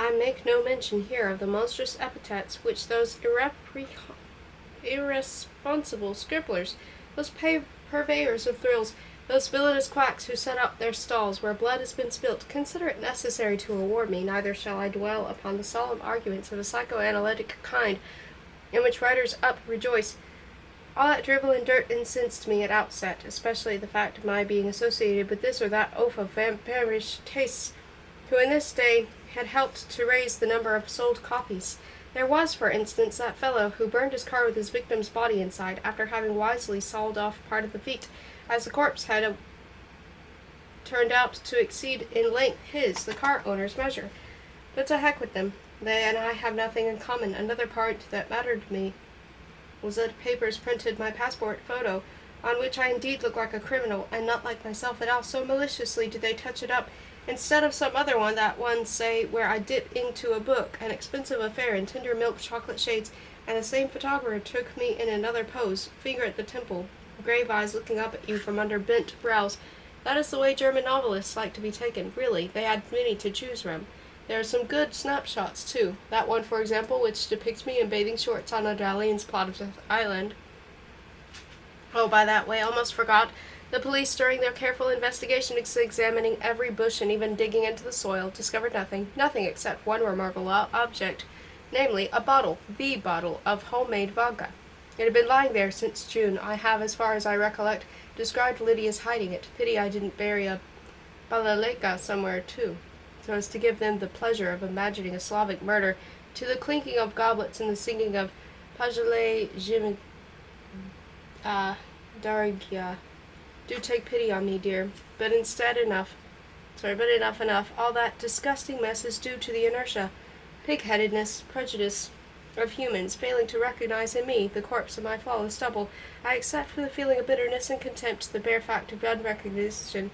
I make no mention here of the monstrous epithets which those irresponsible scribblers, those purveyors of thrills, those villainous quacks who set up their stalls where blood has been spilt, consider it necessary to award me. Neither shall I dwell upon the solemn arguments of a psychoanalytic kind, in which writers up rejoice. All that dribble and dirt incensed me at outset, especially the fact of my being associated with this or that oaf of vampirish tastes, who in this day had helped to raise the number of sold copies. There was, for instance, that fellow who burned his car with his victim's body inside, after having wisely sawed off part of the feet, as the corpse had turned out to exceed in length his, the car owner's, measure. But to heck with them. They and I have nothing in common. Another part that mattered to me was that papers printed my passport photo, on which I indeed look like a criminal, and not like myself at all. So maliciously did they touch it up, instead of some other one, that one, say, where I dip into a book, an expensive affair in tender milk chocolate shades, and the same photographer took me in another pose, finger at the temple, grave eyes looking up at you from under bent brows. That is the way German novelists like to be taken. Really, they had many to choose from. There are some good snapshots, too. That one, for example, which depicts me in bathing shorts on O'Dalian's plot of Death Island. Oh, by that way, almost forgot. The police, during their careful investigation, examining every bush and even digging into the soil, discovered nothing except one remarkable object, namely, a bottle, the bottle, of homemade vodka. It had been lying there since June. I have, as far as I recollect, described Lydia's hiding it. Pity I didn't bury a balaleka somewhere, too, so as to give them the pleasure of imagining a Slavic murder, to the clinking of goblets and the singing of Pajale Jim Darigya. Do take pity on me, dear. But enough. All that disgusting mess is due to the inertia, pig-headedness, prejudice of humans, failing to recognize in me the corpse of my flawless double. I accept with a feeling of bitterness and contempt the bare fact of unrecognition,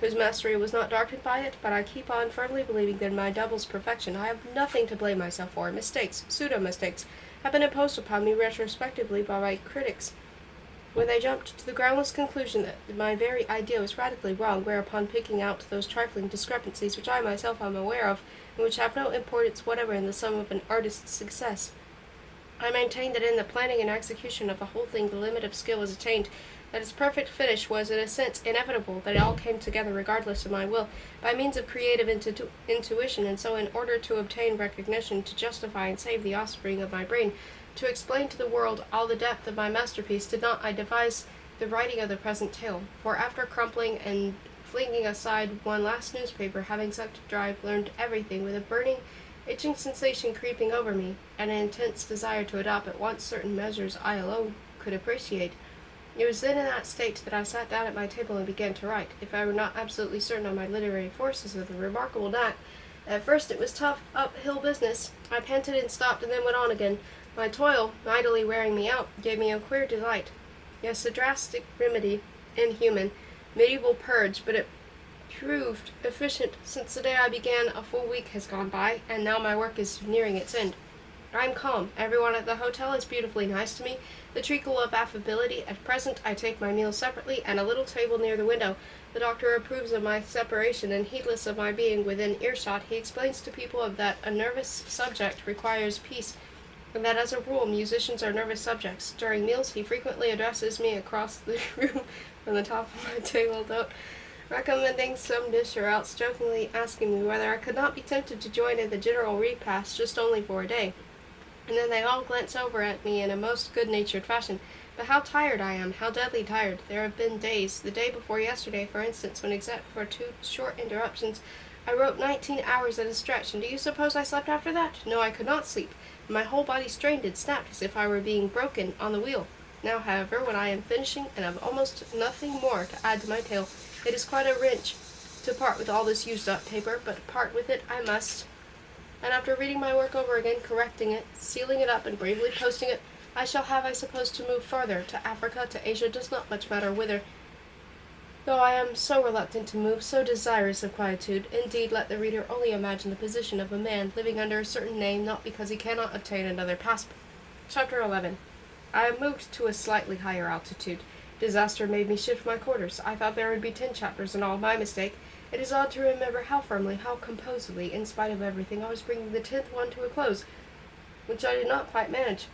whose mastery was not darkened by it, but I keep on firmly believing that in my double's perfection I have nothing to blame myself for. Mistakes, pseudo-mistakes, have been imposed upon me retrospectively by my critics, when they jumped to the groundless conclusion that my very idea was radically wrong, whereupon picking out those trifling discrepancies which I myself am aware of, and which have no importance whatever in the sum of an artist's success, I maintain that in the planning and execution of the whole thing the limit of skill was attained, that its perfect finish was in a sense inevitable, that it all came together regardless of my will, by means of creative intuition, and so in order to obtain recognition, to justify and save the offspring of my brain, to explain to the world all the depth of my masterpiece, did not I devise the writing of the present tale. For after crumpling and flinging aside one last newspaper, having sucked it dry, learned everything, with a burning, itching sensation creeping over me, and an intense desire to adopt at once certain measures I alone could appreciate. It was then in that state that I sat down at my table and began to write. If I were not absolutely certain of my literary forces of the remarkable knack, at first it was tough, uphill business. I panted and stopped and then went on again. My toil, mightily wearing me out, gave me a queer delight. Yes, a drastic remedy, inhuman, medieval purge, but it proved efficient. Since the day I began, a full week has gone by, and now my work is nearing its end. I am calm. Everyone at the hotel is beautifully nice to me. The treacle of affability. At present, I take my meals separately, and a little table near the window. The doctor approves of my separation, and heedless of my being within earshot, he explains to people that a nervous subject requires peace, and that as a rule musicians are nervous subjects. During meals, he frequently addresses me across the room from the top of my table, recommending some dish or else jokingly asking me whether I could not be tempted to join in the general repast just only for a day. And then they all glance over at me in a most good-natured fashion. But how tired I am, how deadly tired. There have been days, the day before yesterday, for instance, when except for 2 short interruptions, I wrote 19 hours at a stretch, and do you suppose I slept after that? No, I could not sleep. My whole body strained and snapped as if I were being broken on the wheel. Now, however, when I am finishing, and have almost nothing more to add to my tale, it is quite a wrench to part with all this used-up paper, but part with it I must. And after reading my work over again, correcting it, sealing it up, and bravely posting it, I shall have, I suppose, to move farther, to Africa, to Asia, does not much matter whither. Though I am so reluctant to move, so desirous of quietude, indeed, let the reader only imagine the position of a man living under a certain name, not because he cannot obtain another passport. Chapter 11. I have moved to a slightly higher altitude. Disaster made me shift my quarters. I thought there would be 10 chapters in all, my mistake. It is odd to remember how firmly, how composedly, in spite of everything, I was bringing the 10th one to a close, which I did not quite manage.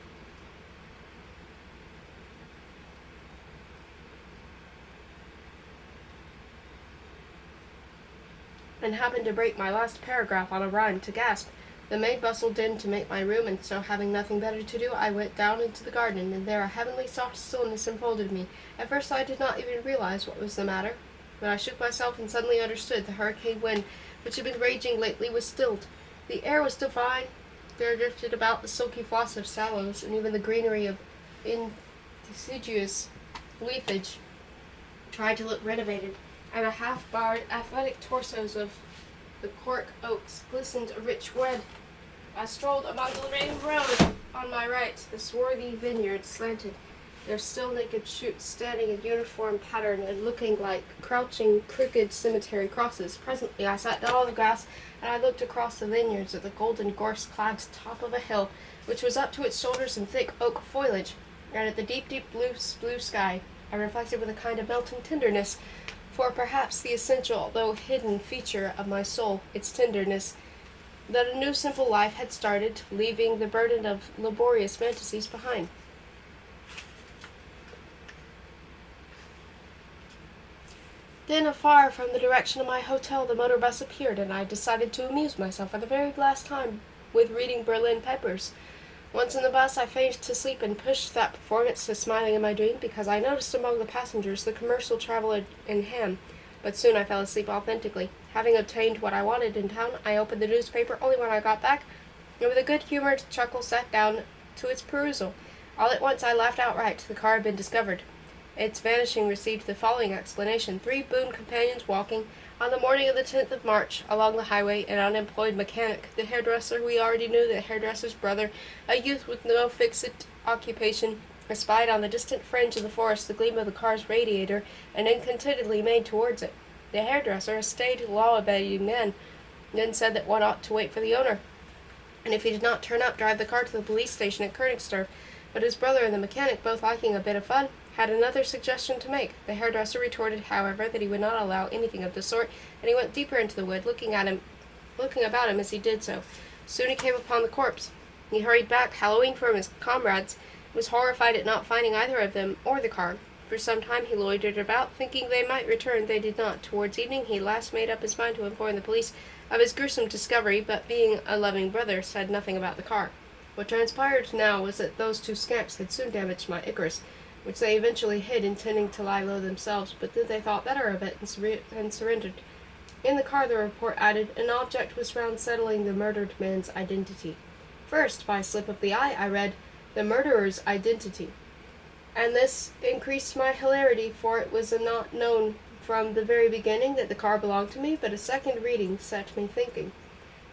And happened to break my last paragraph on a rhyme to gasp. The maid bustled in to make my room, and so having nothing better to do, I went down into the garden, and there a heavenly soft stillness enfolded me. At first I did not even realize what was the matter, but I shook myself and suddenly understood. The hurricane wind, which had been raging lately, was stilled. The air was still fine. There drifted about the silky floss of sallows, and even the greenery of deciduous leafage tried to look renovated, and the half-barred athletic torsos of the cork oaks glistened a rich red. I strolled among the main road on my right. The swarthy vineyards slanted, their still naked shoots standing in uniform pattern and looking like crouching, crooked cemetery crosses. Presently I sat down on the grass, and I looked across the vineyards at the golden gorse-clad top of a hill, which was up to its shoulders in thick oak foliage, and at the deep, deep blue sky. I reflected with a kind of melting tenderness, for perhaps the essential, though hidden, feature of my soul, its tenderness, that a new simple life had started, leaving the burden of laborious fantasies behind. Then, afar from the direction of my hotel, the motor bus appeared, and I decided to amuse myself for the very last time with reading Berlin papers. Once in the bus, I feigned to sleep and pushed that performance to smiling in my dream, because I noticed among the passengers the commercial traveler in ham. But soon I fell asleep authentically. Having obtained what I wanted in town, I opened the newspaper only when I got back, and with a good-humored chuckle sat down to its perusal. All at once I laughed outright. The car had been discovered. Its vanishing received the following explanation. 3 boon companions walking, on the morning of the 10th of March, along the highway, an unemployed mechanic, the hairdresser we already knew, the hairdresser's brother, a youth with no fixed occupation, espied on the distant fringe of the forest the gleam of the car's radiator, and incontentedly made towards it. The hairdresser, a staid, law-abiding man, then said that one ought to wait for the owner, and if he did not turn up, drive the car to the police station at Königsdorf. But his brother and the mechanic, both liking a bit of fun, had another suggestion to make. The hairdresser retorted, however, that he would not allow anything of the sort, and he went deeper into the wood, looking about him as he did so. Soon he came upon the corpse. He hurried back, hallooing from his comrades, was horrified at not finding either of them or the car. For some time he loitered about, thinking they might return. They did not. Towards evening he at last made up his mind to inform the police of his gruesome discovery, but being a loving brother, said nothing about the car. What transpired now was that those 2 scamps had soon damaged my Icarus, which they eventually hid, intending to lie low themselves, but then they thought better of it and surrendered. In the car, the report added, an object was found settling the murdered man's identity. First, by a slip of the eye, I read, the murderer's identity, and this increased my hilarity, for it was not known from the very beginning that the car belonged to me, but a second reading set me thinking.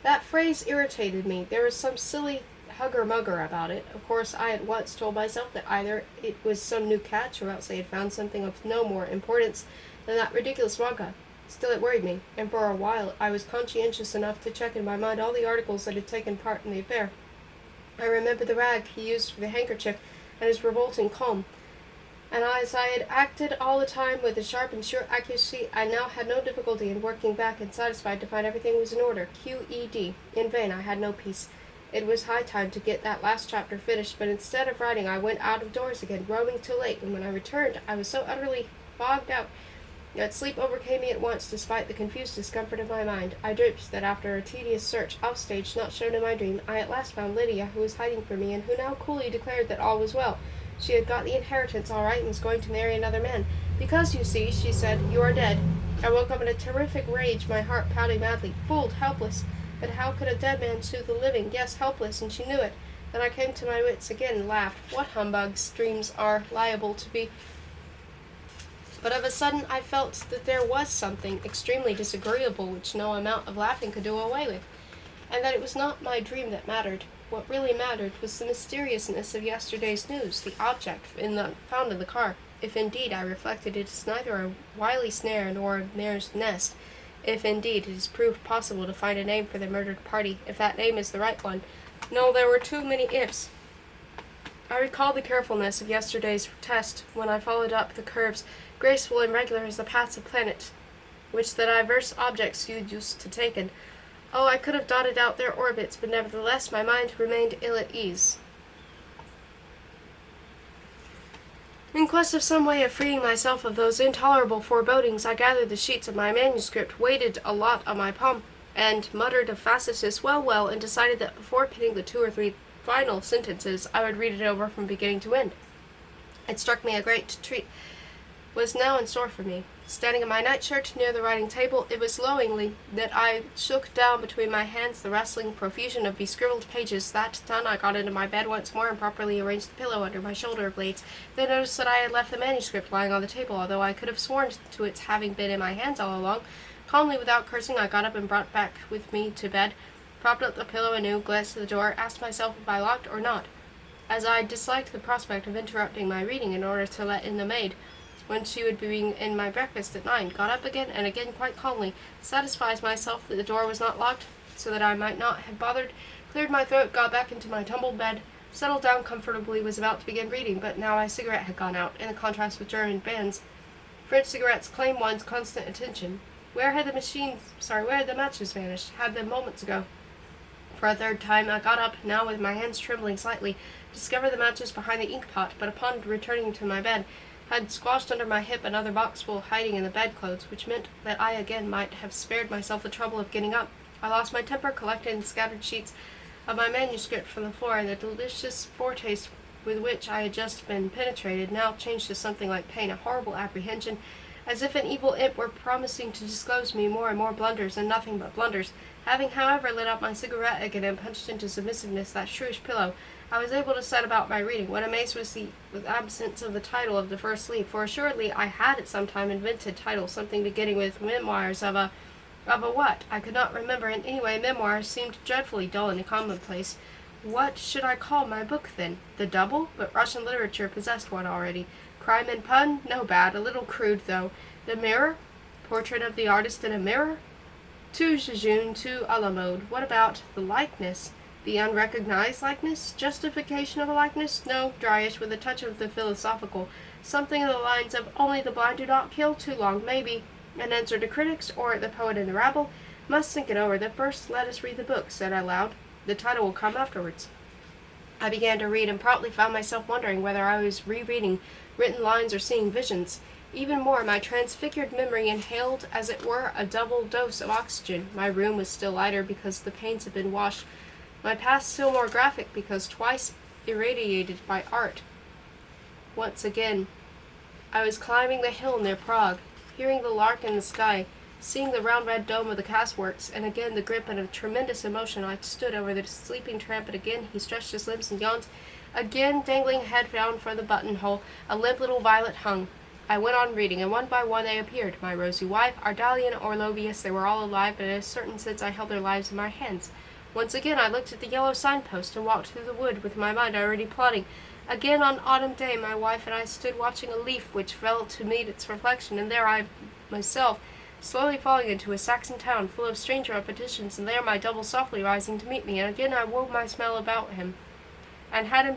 That phrase irritated me. There was some silly hugger-mugger about it. Of course, I at once told myself that either it was some new catch, or else they had found something of no more importance than that ridiculous vodka. Still, it worried me, and for a while I was conscientious enough to check in my mind all the articles that had taken part in the affair. I remembered the rag he used for the handkerchief, and his revolting calm. And as I had acted all the time with a sharp and sure accuracy, I now had no difficulty in working back and satisfied to find everything was in order. Q.E.D. In vain, I had no peace. It was high time to get that last chapter finished, but instead of writing, I went out of doors again, roaming till late, and when I returned, I was so utterly bogged out that sleep overcame me at once, despite the confused discomfort of my mind. I dreamt that after a tedious search, off-stage, not shown in my dream, I at last found Lydia, who was hiding from me, and who now coolly declared that all was well. She had got the inheritance all right and was going to marry another man. Because, you see, she said, you are dead. I woke up in a terrific rage, my heart pounding madly, fooled, helpless. But how could a dead man soothe the living? Yes, helpless, and she knew it. Then I came to my wits again and laughed. What humbugs dreams are liable to be. But of a sudden I felt that there was something extremely disagreeable which no amount of laughing could do away with, and that it was not my dream that mattered. What really mattered was the mysteriousness of yesterday's news, the object found in the car. If indeed, I reflected, it is neither a wily snare nor a mare's nest, if indeed it is proved possible to find a name for the murdered party, if that name is the right one. No, there were too many ifs. I recalled the carefulness of yesterday's test when I followed up the curves, graceful and regular as the paths of planets, which the diverse objects you used to take in. Oh, I could have dotted out their orbits, but nevertheless my mind remained ill at ease. In quest of some way of freeing myself of those intolerable forebodings, I gathered the sheets of my manuscript, weighted a lot on my palm, and muttered a facetious well, and decided that before pinning the 2 or 3 final sentences, I would read it over from beginning to end. It struck me a great treat was now in store for me. Standing in my nightshirt near the writing table, it was glowingly that I shook down between my hands the rustling profusion of bescribbled pages. That done, I got into my bed once more and properly arranged the pillow under my shoulder blades. Then noticed that I had left the manuscript lying on the table, although I could have sworn to its having been in my hands all along. Calmly, without cursing, I got up and brought back with me to bed, propped up the pillow anew, glanced at the door, asked myself if I locked or not, as I disliked the prospect of interrupting my reading in order to let in the maid, when she would be in my breakfast at 9, got up again, and again quite calmly, satisfied myself that the door was not locked, so that I might not have bothered, cleared my throat, got back into my tumbled bed, settled down comfortably, was about to begin reading, but now my cigarette had gone out, in the contrast with German bands. French cigarettes claim one's constant attention. Where had the matches vanished? Had them moments ago. For a third time I got up, now with my hands trembling slightly, discovered the matches behind the ink-pot, but upon returning to my bed, had squashed under my hip another boxful hiding in the bedclothes, which meant that I again might have spared myself the trouble of getting up. I lost my temper, collected and scattered sheets of my manuscript from the floor, and the delicious foretaste with which I had just been penetrated now changed to something like pain, a horrible apprehension, as if an evil imp were promising to disclose me more and more blunders, and nothing but blunders. Having, however, lit up my cigarette again and punched into submissiveness that shrewish pillow, I was able to set about my reading. What amazed was the absence of the title of the first leaf, for assuredly I had at some time invented titles, something beginning with memoirs of a what? I could not remember. In any way, memoirs seemed dreadfully dull and commonplace. What should I call my book, then? The Double? But Russian literature possessed one already. Crime and Pun? No bad, a little crude, though. The Mirror? Portrait of the artist in a mirror? Too jejune, too a la mode. What about the likeness? The unrecognized likeness? Justification of a likeness? No, dryish, with a touch of the philosophical. Something in the lines of only the blind do not kill, too long, maybe. An answer to critics, or the poet in the rabble? Must think it over. But first let us read the book, said I loud. The title will come afterwards. I began to read, and promptly found myself wondering whether I was rereading written lines or seeing visions. Even more, my transfigured memory inhaled, as it were, a double dose of oxygen. My room was still lighter because the panes had been washed, my past still more graphic because twice irradiated by art. Once again, I was climbing the hill near Prague, hearing the lark in the sky, seeing the round red dome of the castworks, and again the grip and a tremendous emotion. I stood over the sleeping tramp, and again he stretched his limbs and yawned. Again, dangling head down from the buttonhole, a limp little violet hung. I went on reading, and one by one they appeared. My rosy wife, Ardalian, Orlovius, they were all alive, but in a certain sense I held their lives in my hands. Once again I looked at the yellow signpost and walked through the wood with my mind already plotting. Again on autumn day my wife and I stood watching a leaf which fell to meet its reflection, and there I myself, slowly falling into a Saxon town full of strange repetitions, and there my double softly rising to meet me, and again I wove my spell about him, and had him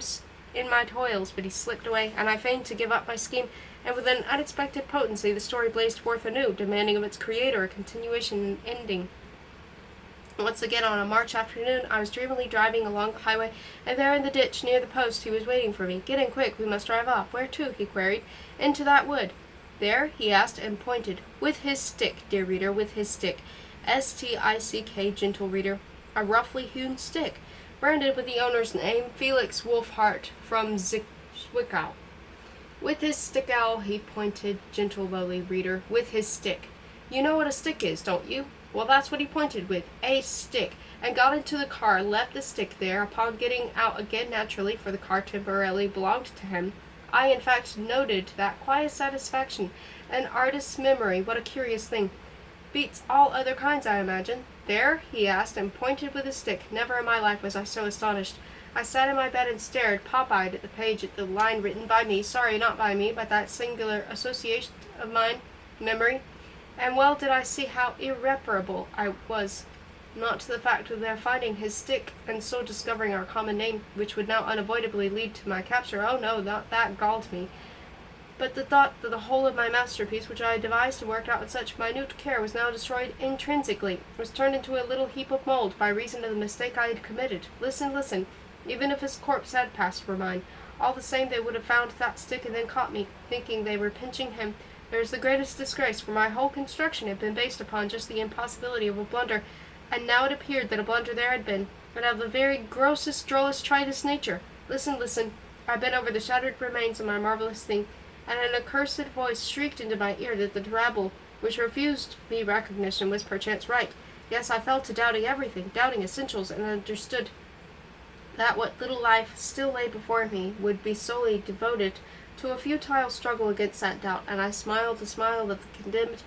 in my toils, but he slipped away, and I feigned to give up my scheme, and with an unexpected potency the story blazed forth anew, demanding of its creator a continuation and ending. Once again on a March afternoon I was dreamily driving along the highway, and there in the ditch near the post he was waiting for me. "Get in quick, we must drive off." "Where to?" he queried. "Into that wood." "There?" he asked, and pointed. With his stick, dear reader, with his stick. S-T-I-C-K, gentle reader. A roughly hewn stick, branded with the owner's name, Felix Wolfhart, from Zwickau. With his stick-owl he pointed, gentle lowly reader, with his stick. You know what a stick is, don't you? Well, that's what he pointed with, a stick, and got into the car, left the stick there. Upon getting out again, naturally, for the car temporarily belonged to him, I, in fact, noted that quiet satisfaction. An artist's memory, what a curious thing. Beats all other kinds, I imagine. "There?" he asked, and pointed with his stick. Never in my life was I so astonished. I sat in my bed and stared, pop-eyed, at the page, at the line written by me, sorry, not by me, but that singular association of mine, memory. And well did I see how irreparable I was, not to the fact of their finding his stick, and so discovering our common name, which would now unavoidably lead to my capture. Oh no, that galled me. But the thought that the whole of my masterpiece, which I had devised and worked out with such minute care, was now destroyed intrinsically, was turned into a little heap of mold by reason of the mistake I had committed. Listen, listen. Even if his corpse had passed for mine, all the same they would have found that stick and then caught me, thinking they were pinching him. There is the greatest disgrace, for my whole construction had been based upon just the impossibility of a blunder, and now it appeared that a blunder there had been, but of the very grossest, drollest, tritest nature. Listen, listen. I bent over the shattered remains of my marvelous thing, and an accursed voice shrieked into my ear that the rabble, which refused me recognition, was perchance right. Yes, I fell to doubting everything, doubting essentials, and understood that what little life still lay before me would be solely devoted to a futile struggle against that doubt, and I smiled the smile of the condemned,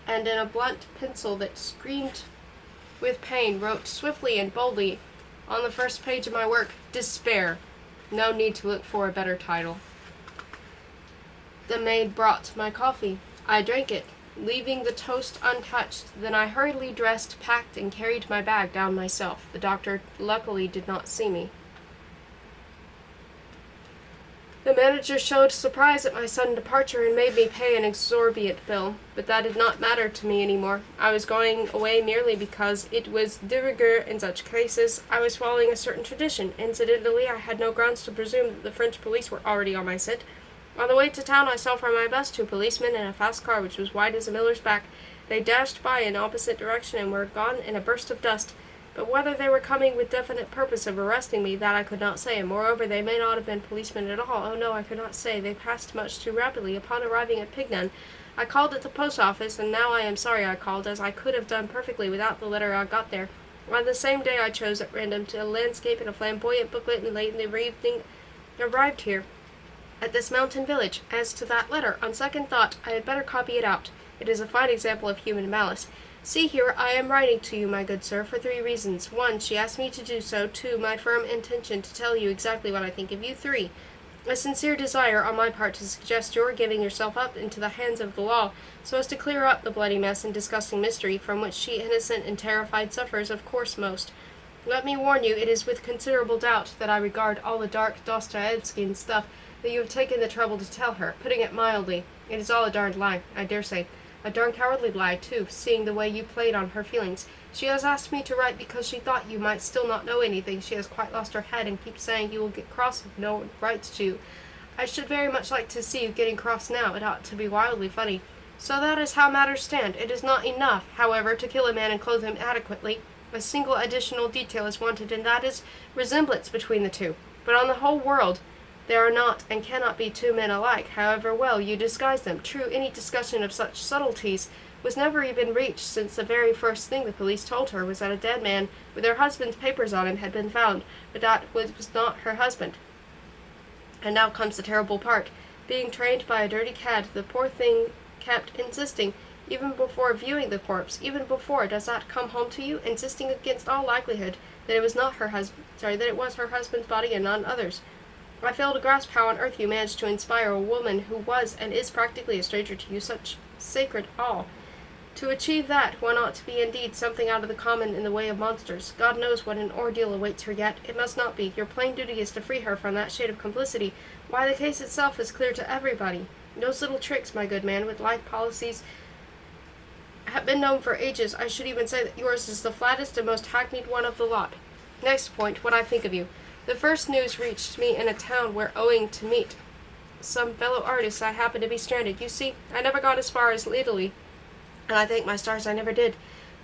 and in a blunt pencil that screamed with pain wrote swiftly and boldly on the first page of my work, Despair. No need to look for a better title. The maid brought my coffee. I drank it, leaving the toast untouched. Then I hurriedly dressed, packed, and carried my bag down myself. The doctor luckily did not see me. The manager showed surprise at my sudden departure and made me pay an exorbitant bill, but that did not matter to me any more. I was going away merely because it was de rigueur in such cases. I was following a certain tradition. Incidentally, I had no grounds to presume that the French police were already on my scent. On the way to town, I saw from my bus 2 policemen in a fast car which was white as a miller's back. They dashed by in opposite direction and were gone in a burst of dust. But whether they were coming with definite purpose of arresting me, that I could not say, and moreover, they may not have been policemen at all. Oh no, I could not say. They passed much too rapidly. Upon arriving at Pignan, I called at the post office, and now I am sorry I called, as I could have done perfectly without the letter I got there. On the same day I chose at random to a landscape and a flamboyant booklet, and late in the evening arrived here, at this mountain village. As to that letter, on second thought, I had better copy it out. It is a fine example of human malice. See here, I am writing to you, my good sir, for 3 reasons. 1, she asked me to do so. 2, my firm intention to tell you exactly what I think of you. 3, a sincere desire on my part to suggest your giving yourself up into the hands of the law, so as to clear up the bloody mess and disgusting mystery from which she, innocent and terrified, suffers, of course, most. Let me warn you, it is with considerable doubt that I regard all the dark Dostoevskian stuff that you have taken the trouble to tell her. Putting it mildly, it is all a darned lie, I dare say. A darn cowardly lie, too, seeing the way you played on her feelings. She has asked me to write because she thought you might still not know anything. She has quite lost her head and keeps saying you will get cross if no one writes to you. I should very much like to see you getting cross now. It ought to be wildly funny. So that is how matters stand. It is not enough, however, to kill a man and clothe him adequately. A single additional detail is wanted, and that is resemblance between the two. But on the whole world, there are not and cannot be 2 men alike, however well you disguise them. True, any discussion of such subtleties was never even reached, since the very first thing the police told her was that a dead man with her husband's papers on him had been found, but that was not her husband. And now comes the terrible part. Being trained by a dirty cad, the poor thing kept insisting, even before viewing the corpse, even before, does that come home to you? Insisting against all likelihood that it was not her husband, that it was her husband's body and none others. I fail to grasp how on earth you managed to inspire a woman who was and is practically a stranger to you such sacred awe. To achieve that, one ought to be indeed something out of the common in the way of monsters. God knows what an ordeal awaits her yet. It must not be. Your plain duty is to free her from that shade of complicity. Why, the case itself is clear to everybody. Those little tricks, my good man, with life policies have been known for ages. I should even say that yours is the flattest and most hackneyed one of the lot. Next point, what I think of you. The first news reached me in a town where, owing to meet some fellow artists, I happened to be stranded. You see, I never got as far as Italy, and I thank my stars I never did.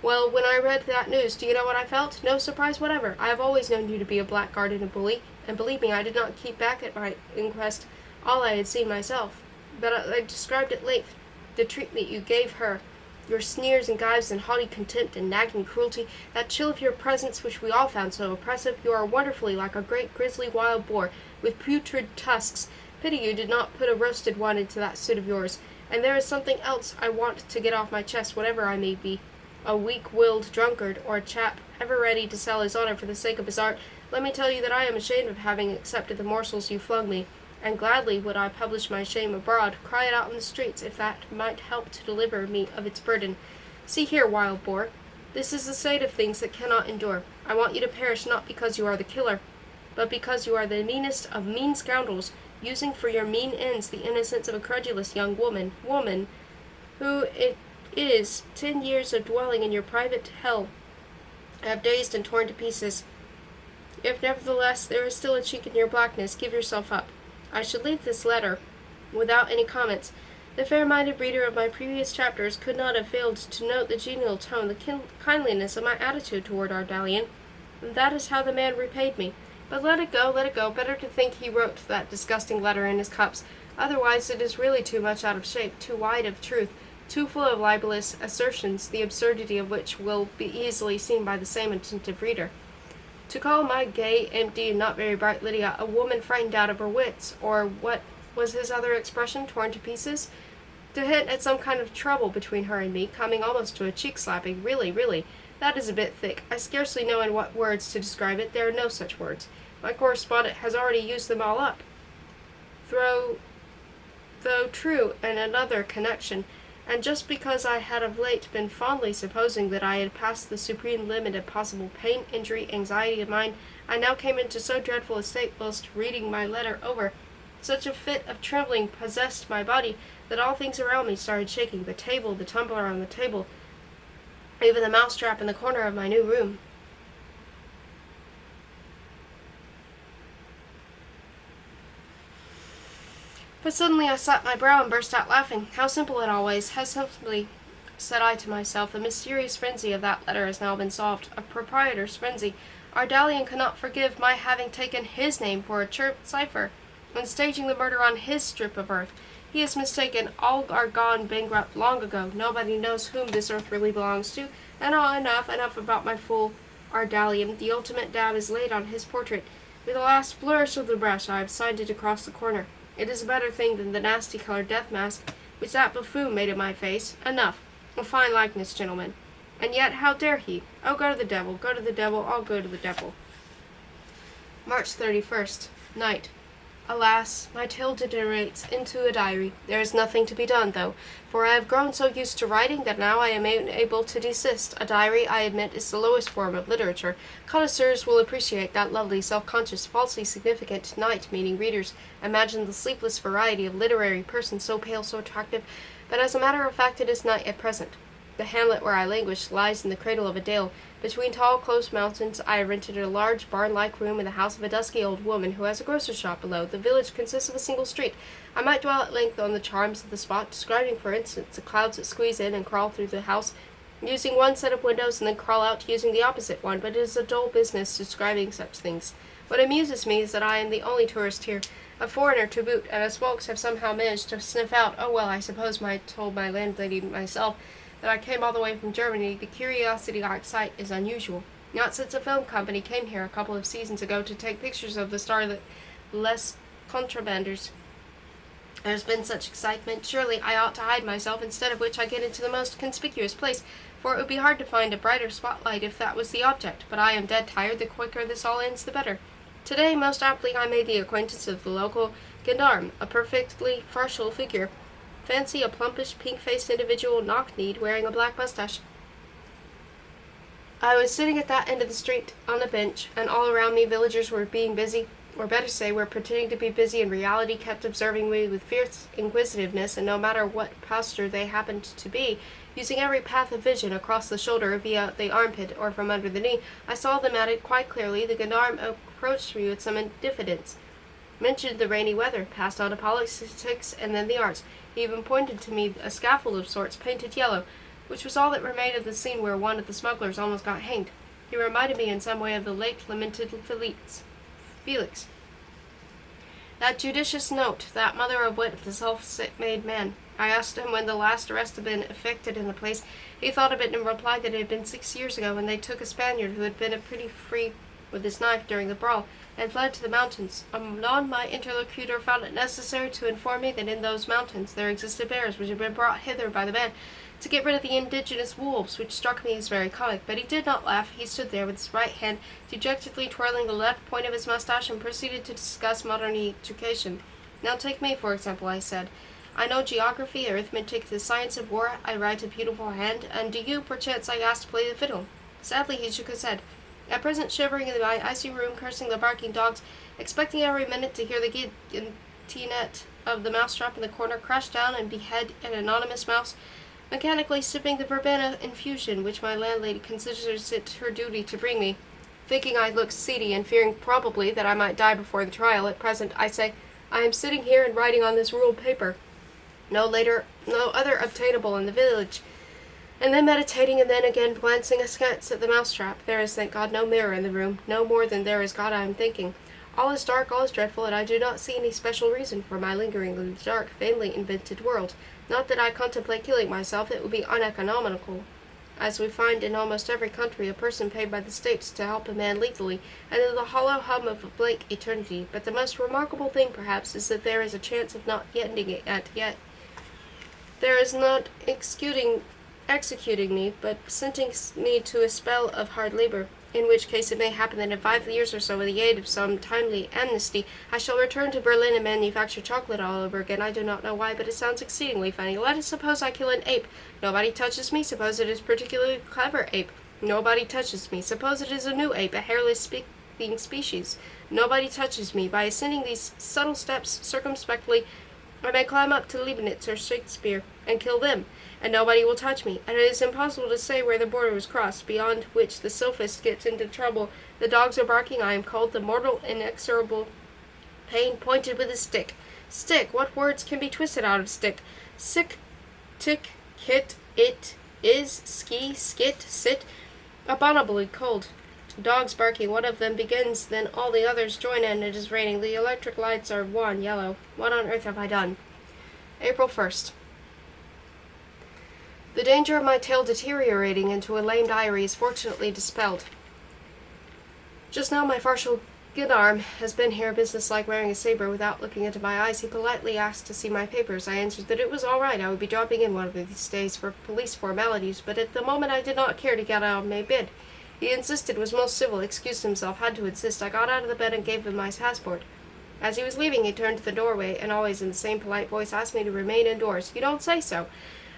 Well, when I read that news, do you know what I felt? No surprise whatever. I have always known you to be a blackguard and a bully, and believe me, I did not keep back at my inquest all I had seen myself. But I described at length the treatment you gave her, your sneers and gibes and haughty contempt and nagging cruelty, that chill of your presence which we all found so oppressive. You are wonderfully like a great grizzly wild boar, with putrid tusks. Pity you did not put a roasted one into that suit of yours. And there is something else I want to get off my chest, whatever I may be. A weak-willed drunkard, or a chap ever ready to sell his honor for the sake of his art. Let me tell you that I am ashamed of having accepted the morsels you flung me, and gladly would I publish my shame abroad, cry it out in the streets, if that might help to deliver me of its burden. See here, wild boar, this is the state of things that cannot endure. I want you to perish not because you are the killer, but because you are the meanest of mean scoundrels. using for your mean ends the innocence of a credulous young woman, who it is 10 years of dwelling in your private hell have dazed and torn to pieces. If nevertheless there is still a chink in your blackness, give yourself up. I should leave this letter without any comments. The fair-minded reader of my previous chapters could not have failed to note the genial tone, the kindliness of my attitude toward Ardalian, and that is how the man repaid me. But let it go. Better to think he wrote that disgusting letter in his cups. Otherwise it is really too much out of shape, too wide of truth, too full of libelous assertions, the absurdity of which will be easily seen by the same attentive reader. To call my gay, empty, and not very bright Lydia a woman frightened out of her wits, or what was his other expression, torn to pieces? To hint at some kind of trouble between her and me, coming almost to a cheek-slapping, really, that is a bit thick. I scarcely know in what words to describe it. There are no such words. My correspondent has already used them all up. Though true in another connection, and just because I had of late been fondly supposing that I had passed the supreme limit of possible pain, injury, anxiety of mind, I now came into so dreadful a state whilst reading my letter over. Such a fit of trembling possessed my body that all things around me started shaking, the table, the tumbler on the table, even the mousetrap in the corner of my new room. But suddenly I slapped my brow and burst out laughing. How simple it always, how simply, said I to myself, the mysterious frenzy of that letter has now been solved, a proprietor's frenzy. Ardalian cannot forgive my having taken his name for a church cipher, and staging the murder on his strip of earth. He is mistaken. All are gone bankrupt long ago. Nobody knows whom this earth really belongs to. And enough about my fool Ardalian. The ultimate dab is laid on his portrait. With a last flourish of the brush, I have signed it across the corner. It is a better thing than the nasty colored death mask which that buffoon made of my face. Enough. A fine likeness, gentlemen. And yet, how dare he? Oh, go to the devil, I'll go to the devil. March 31st. Night. Alas, my tale degenerates into a diary. There is nothing to be done, though, for I have grown so used to writing that now I am able to desist. A diary, I admit, is the lowest form of literature. Connoisseurs will appreciate that lovely, self-conscious, falsely significant night, meaning readers imagine the sleepless variety of literary persons so pale, so attractive, but as a matter of fact it is night at present. The hamlet where I languish lies in the cradle of a dale. Between tall, close mountains, I have rented a large, barn-like room in the house of a dusky old woman who has a grocer's shop below. The village consists of a single street. I might dwell at length on the charms of the spot, describing, for instance, the clouds that squeeze in and crawl through the house, using one set of windows and then crawl out using the opposite one, but it is a dull business describing such things. What amuses me is that I am the only tourist here, a foreigner to boot, and as folks have somehow managed to sniff out, oh well, I suppose I told my landlady myself, that I came all the way from Germany, the curiosity I excite is unusual. Not since a film company came here a couple of seasons ago to take pictures of the starless contrabanders. There's been such excitement. Surely I ought to hide myself, instead of which I get into the most conspicuous place, for it would be hard to find a brighter spotlight if that was the object. But I am dead tired. The quicker this all ends, the better. Today, most aptly, I made the acquaintance of the local gendarme, a perfectly farcical figure. Fancy a plumpish, pink-faced individual, knock-kneed, wearing a black mustache. I was sitting at that end of the street, on a bench, and all around me villagers were being busy, or better say, were pretending to be busy in reality, kept observing me with fierce inquisitiveness, and no matter what posture they happened to be, using every path of vision across the shoulder, via the armpit, or from under the knee, I saw them at it quite clearly. The gendarme approached me with some diffidence, mentioned the rainy weather, passed on to politics, and then the arts. He even pointed to me a scaffold of sorts, painted yellow, which was all that remained of the scene where one of the smugglers almost got hanged. He reminded me in some way of the late lamented Felix. That judicious note, that mother of wit, the self-made man. I asked him when the last arrest had been effected in the place. He thought of it and replied that it had been 6 years ago, when they took a Spaniard who had been a pretty free with his knife during the brawl, and fled to the mountains. Anon my interlocutor found it necessary to inform me that in those mountains there existed bears which had been brought hither by the band to get rid of the indigenous wolves, which struck me as very comic. But he did not laugh. He stood there with his right hand dejectedly twirling the left point of his mustache, and proceeded to discuss modern education. Now take me, for example, I said. I know geography, arithmetic, the science of war. I write a beautiful hand. And do you, perchance, I asked, play the fiddle? Sadly he shook his head. At present, shivering in my icy room, cursing the barking dogs, expecting every minute to hear the T-net of the mousetrap in the corner, crush down and behead an anonymous mouse, mechanically sipping the verbena infusion which my landlady considers it her duty to bring me. Thinking I look seedy and fearing probably that I might die before the trial, at present I say, I am sitting here and writing on this ruled paper, no other obtainable in the village, and then meditating, and then again glancing askance at the mousetrap. There is, thank God, no mirror in the room, no more than there is God I am thinking. All is dark, all is dreadful, and I do not see any special reason for my lingering in the dark, vainly invented world. Not that I contemplate killing myself, it would be uneconomical. As we find in almost every country, a person paid by the states to help a man lethally, and in the hollow hum of a blank eternity. But the most remarkable thing, perhaps, is that there is a chance of not ending it yet. There is not executing me, but sentencing me to a spell of hard labor, in which case it may happen that in 5 years or so, with the aid of some timely amnesty, I shall return to Berlin and manufacture chocolate all over again. I do not know why, but it sounds exceedingly funny. Let us suppose I kill an ape. Nobody touches me. Suppose it is a particularly clever ape. Nobody touches me. Suppose it is a new ape, a hairless speaking species. Nobody touches me. By ascending these subtle steps circumspectly, I may climb up to Leibniz or Shakespeare and kill them, and nobody will touch me, and it is impossible to say where the border is crossed, beyond which the sophist gets into trouble. The dogs are barking, I am cold, the mortal inexorable pain pointed with a stick. Stick, what words can be twisted out of stick? Sick, tick, kit, it, is, ski, skit, sit, abominably cold. Dogs barking, one of them begins, then all the others join in. It is raining. The electric lights are wan yellow. What on earth have I done? April 1st. The danger of my tale deteriorating into a lame diary is fortunately dispelled. Just now my partial gendarme has been here business-like, wearing a saber. Without looking into my eyes, he politely asked to see my papers. I answered that it was all right. I would be dropping in one of these days for police formalities, but at the moment I did not care to get out of my bed. He insisted, was most civil, excused himself, had to insist. I got out of the bed and gave him my passport. As he was leaving, he turned to the doorway, and always in the same polite voice asked me to remain indoors. You don't say so.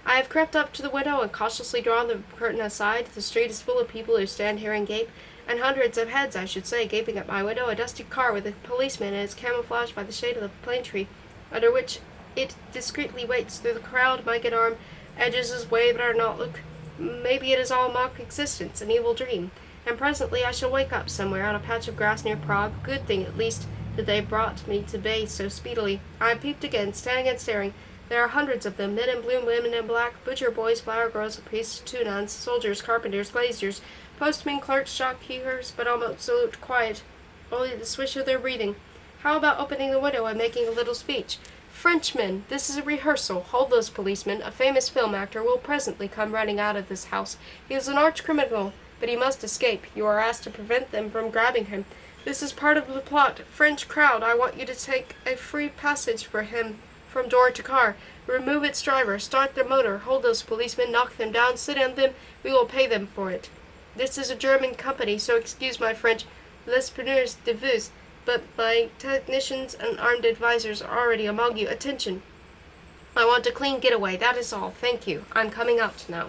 I have crept up to the window and cautiously drawn the curtain aside. The street is full of people who stand here and gape, and hundreds of heads, I should say, gaping at my window. A dusty car with a policeman is camouflaged by the shade of the plane tree, under which it discreetly waits. Through the crowd, my gendarme edges his way, but I do not look. Maybe it is all mock existence, an evil dream, and presently I shall wake up somewhere on a patch of grass near Prague. Good thing, at least, that they brought me to bay so speedily. I peeped again, standing and staring. There are hundreds of them, men in blue, women in black, butcher boys, flower girls, priests, two nuns, soldiers, carpenters, glaziers, postmen, clerks, shopkeepers, but almost absolute quiet, only the swish of their breathing. How about opening the window and making a little speech? Frenchmen, this is a rehearsal. Hold those policemen. A famous film actor will presently come running out of this house. He is an arch criminal, but he must escape. You are asked to prevent them from grabbing him. This is part of the plot. French crowd, I want you to take a free passage for him from door to car. Remove its driver. Start the motor. Hold those policemen. Knock them down. Sit on them. We will pay them for it. This is a German company, so excuse my French. Les preneurs de vue. But my technicians and armed advisors are already among you. Attention. I want a clean getaway. That is all. Thank you. I'm coming out now.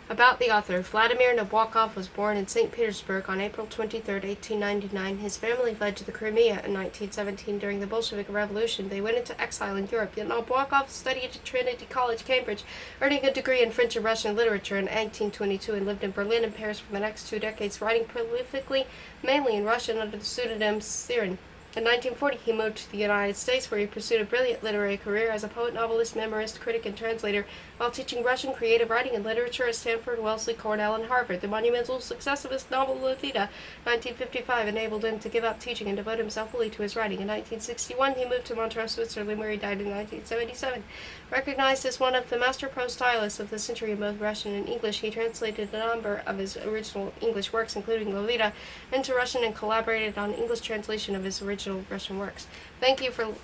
About the author. Vladimir Nabokov was born in St. Petersburg on April 23, 1899. His family fled to the Crimea in 1917 during the Bolshevik Revolution. They went into exile in Europe. Yet Nabokov studied at Trinity College, Cambridge, earning a degree in French and Russian literature in 1822, and lived in Berlin and Paris for the next 2 decades, writing prolifically, mainly in Russian under the pseudonym Sirin. In 1940, he moved to the United States, where he pursued a brilliant literary career as a poet, novelist, memoirist, critic, and translator, while teaching Russian creative writing and literature at Stanford, Wellesley, Cornell, and Harvard. The monumental success of his novel Lolita, 1955, enabled him to give up teaching and devote himself fully to his writing. In 1961, he moved to Montreux, Switzerland, where he died in 1977. Recognized as one of the master prose stylists of the century in both Russian and English, he translated a number of his original English works, including Lolita, into Russian, and collaborated on English translation of his original Russian works. Thank you for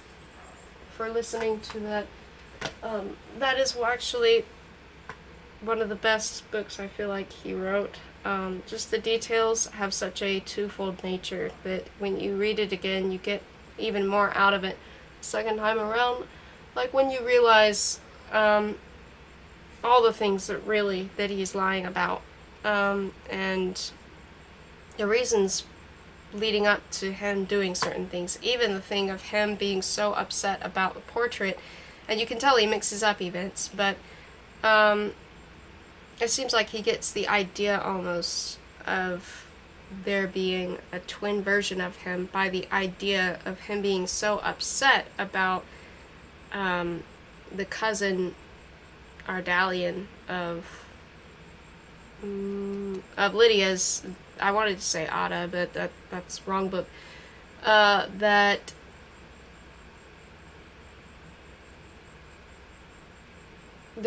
listening to that. That is actually one of the best books I feel like he wrote. Just the details have such a twofold nature that when you read it again, you get even more out of it the second time around. Like when you realize all the things that he's lying about, and the reasons leading up to him doing certain things. Even the thing of him being so upset about the portrait, and you can tell he mixes up events, but it seems like he gets the idea almost of there being a twin version of him by the idea of him being so upset about the cousin Ardalian of Lydia's. I wanted to say Ada, but that's wrong book. That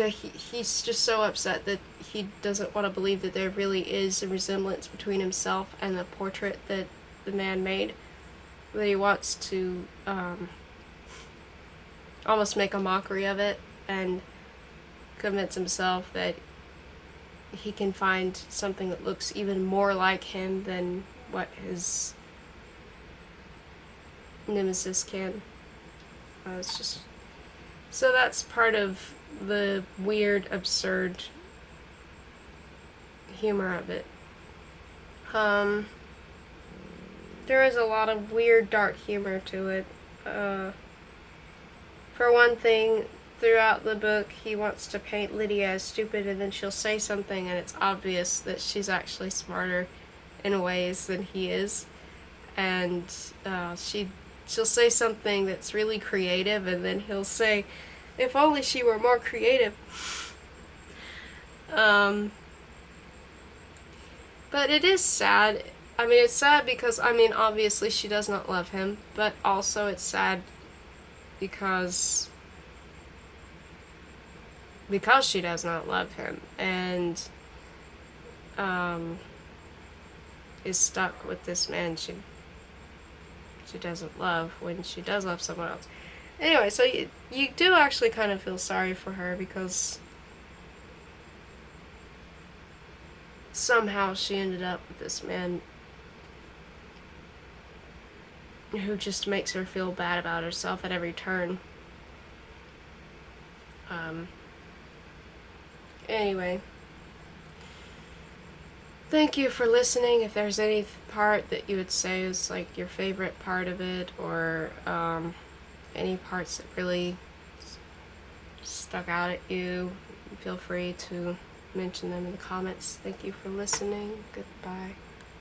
he's just so upset that he doesn't want to believe that there really is a resemblance between himself and the portrait that the man made. That he wants to almost make a mockery of it and convince himself that he can find something that looks even more like him than what his nemesis can. It's just... So that's part of the weird, absurd humor of it. There is a lot of weird, dark humor to it. For one thing, throughout the book, he wants to paint Lydia as stupid, and then she'll say something and it's obvious that she's actually smarter in ways than he is. And she'll say something that's really creative, and then he'll say, if only she were more creative. But it is sad. I mean, it's sad because, obviously she does not love him, but also it's sad because she does not love him, and is stuck with this man she doesn't love when she does love someone else. Anyway, so you do actually kind of feel sorry for her because somehow she ended up with this man who just makes her feel bad about herself at every turn. Anyway, thank you for listening. If there's any part that you would say is like your favorite part of it, or any parts that really stuck out at you, feel free to mention them in the comments. Thank you for listening. Goodbye.